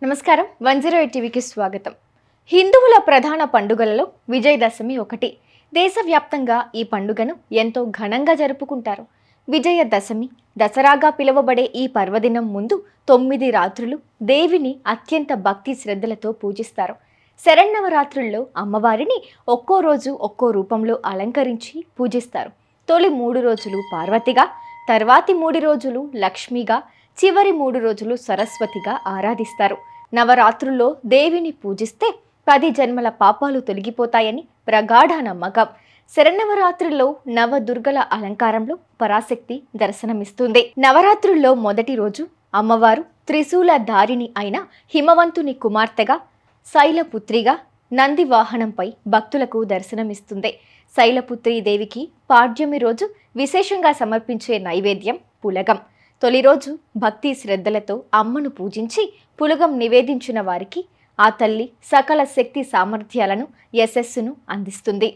నమస్కారం 108 టీవీకి స్వాగతం. హిందువుల ప్రధాన పండుగలలో విజయదశమి ఒకటి. దేశవ్యాప్తంగా ఈ పండుగను ఎంతో ఘనంగా జరుపుకుంటారు. విజయదశమి, దసరాగా పిలువబడే ఈ పర్వదినం ముందు 9 రాత్రులు దేవిని అత్యంత భక్తి శ్రద్ధలతో పూజిస్తారు. శరన్నవరాత్రుల్లో అమ్మవారిని ఒక్కో రోజు ఒక్కో రూపంలో అలంకరించి పూజిస్తారు. తొలి 3 రోజులు పార్వతిగా, తర్వాతి 3 రోజులు లక్ష్మిగా, చివరి 3 రోజులు సరస్వతిగా ఆరాధిస్తారు. నవరాత్రుల్లో దేవిని పూజిస్తే 10 జన్మల పాపాలు తొలగిపోతాయని ప్రగాఢ నమ్మకం. శరన్నవరాత్రుల్లో నవదుర్గల అలంకారంలో పరాశక్తి దర్శనమిస్తుంది. నవరాత్రుల్లో మొదటి రోజు అమ్మవారు త్రిశూల ధారిణి అయిన హిమవంతుని కుమార్తెగా, శైలపుత్రిగా నంది వాహనంపై భక్తులకు దర్శనమిస్తుంది. శైలపుత్రి దేవికి పాడ్యమి రోజు విశేషంగా సమర్పించే నైవేద్యం పులగం. తొలి రోజు భక్తి శ్రద్ధలతో అమ్మను పూజించి పులగం నివేదించిన వారికి ఆ తల్లి సకల శక్తి సామర్థ్యాలను, యశస్సును అందిస్తుంది.